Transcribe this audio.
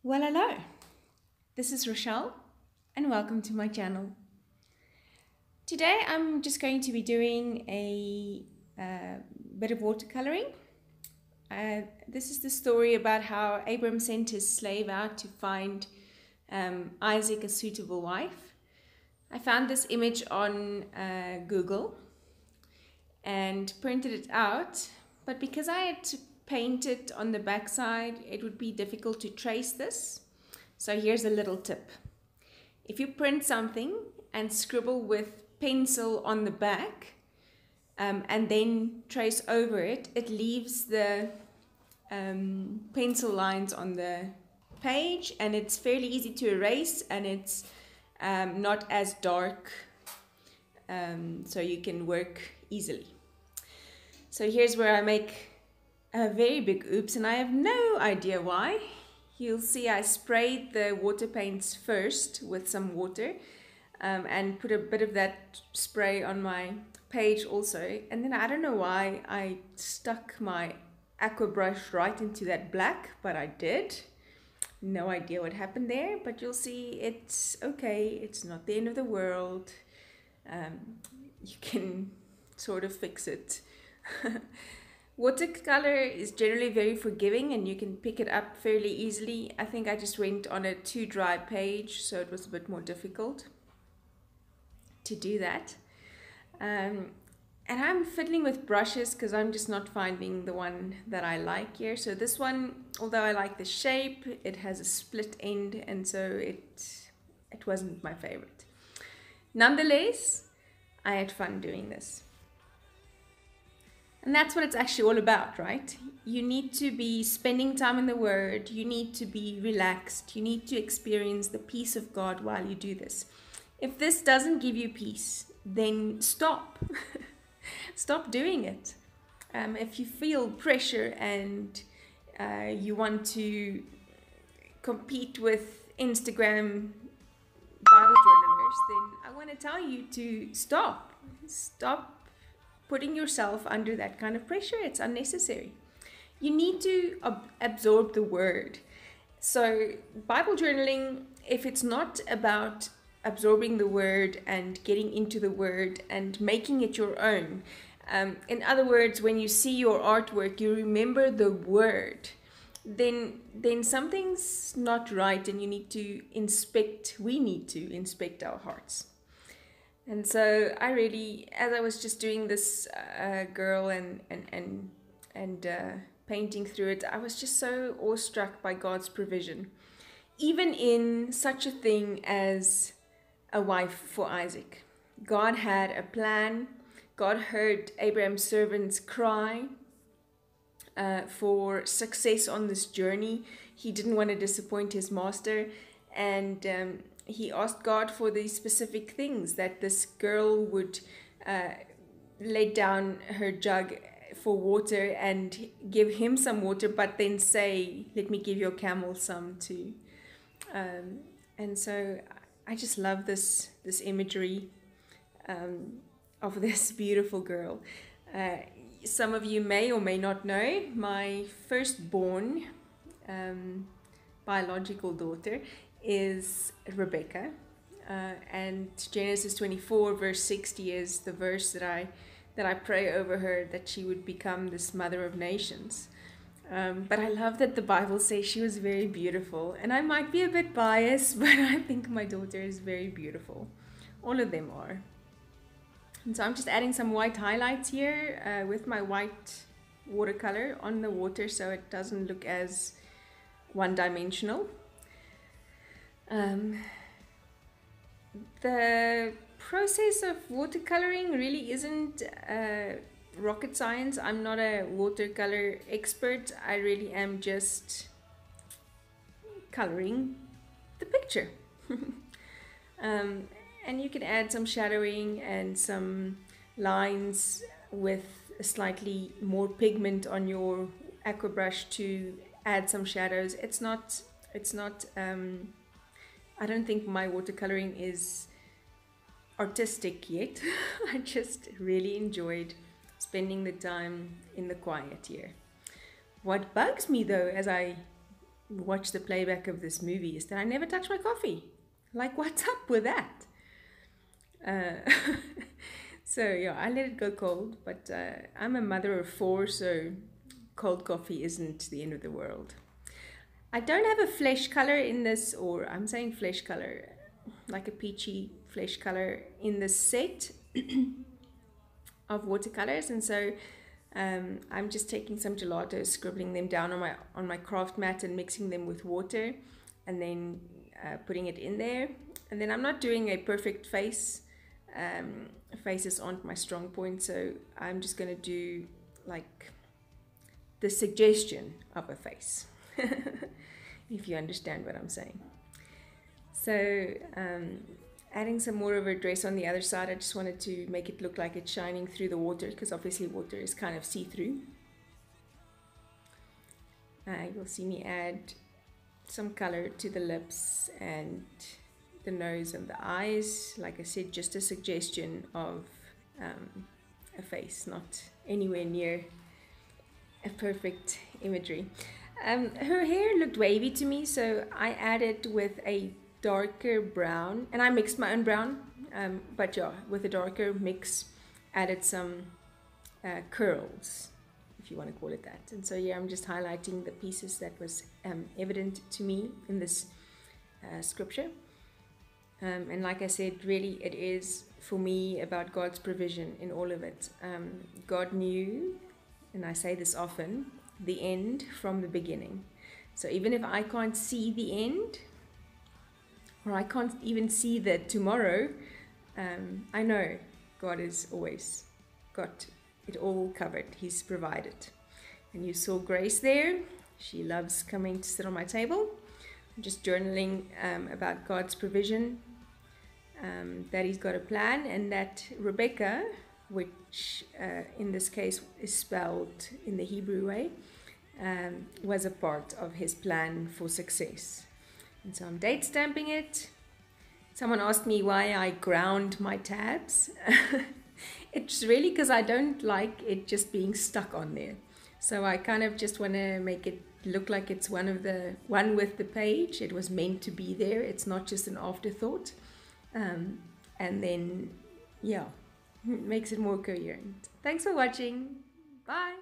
Well, hello. This is Rochelle, and welcome to my channel. Today, I'm just going to be doing a bit of watercoloring. This is the story about how Abram sent his slave out to find Isaac a suitable wife. I found this image on Google and printed it out, but because I had to paint it on the backside, it would be difficult to trace this. So here's a little tip. If you print something and scribble with pencil on the back and then trace over it, it leaves the pencil lines on the page, and it's fairly easy to erase, and it's not as dark, so you can work easily. So here's where I make a very big oops, and I have no idea why. You'll see I sprayed the water paints first with some water and put a bit of that spray on my page also. And then I don't know why I stuck my aqua brush right into that black, but I did. No idea what happened there, but you'll see it's okay. It's not the end of the world. You can sort of fix it. Watercolor is generally very forgiving and you can pick it up fairly easily. I think I just went on a too dry page, so it was a bit more difficult to do that. And I'm fiddling with brushes because I'm just not finding the one that I like here. So this one, although I like the shape, it has a split end, and so it wasn't my favorite. Nonetheless, I had fun doing this. And that's what it's actually all about, right? You need to be spending time in the Word. You need to be relaxed. You need to experience the peace of God while you do this. If this doesn't give you peace, then stop. Stop doing it. If you feel pressure and you want to compete with Instagram Bible journalers, then I want to tell you to stop. Stop putting yourself under that kind of pressure. It's unnecessary. You need to absorb the word. So Bible journaling, if it's not about absorbing the word and getting into the word and making it your own, in other words, when you see your artwork, you remember the word, then something's not right, and we need to inspect our hearts. And so I really, as I was just doing this girl and painting through it, I was just so awestruck by God's provision, even in such a thing as a wife for Isaac. God had a plan. God heard Abraham's servant's cry for success on this journey. He didn't want to disappoint his master, and he asked God for these specific things, that this girl would lay down her jug for water and give him some water, but then say, let me give your camel some too. And so I just love this imagery of this beautiful girl. Some of you may or may not know, my firstborn biological daughter is Rebecca, and Genesis 24 verse 60 is the verse that I pray over her, that she would become this mother of nations. But I love that the Bible says she was very beautiful, and I might be a bit biased, but I think my daughter is very beautiful. All of them are. And so I'm just adding some white highlights here with my white watercolor on the water, so it doesn't look as one-dimensional. The process of watercoloring really isn't rocket science. I'm not a watercolor expert. I really am just coloring the picture. And you can add some shadowing and some lines with slightly more pigment on your aqua brush to add some shadows. It's not I don't think my watercoloring is artistic yet. I just really enjoyed spending the time in the quiet here. What bugs me though, as I watch the playback of this movie is that I never touch my coffee. Like, what's up with that? So yeah, I let it go cold, but I'm a mother of 4, so cold coffee isn't the end of the world. I don't have a flesh color in this, or I'm saying flesh color, like a peachy flesh color in the set of watercolors, and so I'm just taking some gelato, scribbling them down on my craft mat and mixing them with water, and then putting it in there. And then I'm not doing a perfect face. Faces aren't my strong point, so I'm just going to do like the suggestion of a face. If you understand what I'm saying. So adding some more of a dress on the other side, I just wanted to make it look like it's shining through the water, because obviously water is kind of see-through. You'll see me add some color to the lips and the nose and the eyes. Like I said, just a suggestion of a face, not anywhere near a perfect imagery. Her hair looked wavy to me, so I added with a darker brown, and I mixed my own brown, but yeah, with a darker mix, added some curls, if you want to call it that. And so yeah, I'm just highlighting the pieces that was evident to me in this scripture. And like I said, really it is for me about God's provision in all of it. God knew, and I say this often, the end from the beginning. So even if I can't see the end, or I can't even see the tomorrow, I know God has always got it all covered. He's provided. And you saw Grace there. She loves coming to sit on my table. I'm just journaling about God's provision, that He's got a plan, and that Rebecca, which in this case is spelled in the Hebrew way, was a part of His plan for success. And so I'm date stamping it. Someone asked me why I ground my tabs. It's really because I don't like it just being stuck on there. So I kind of just want to make it look like it's one with the page. It was meant to be there. It's not just an afterthought. And then, yeah, it makes it more coherent. Thanks for watching. Bye.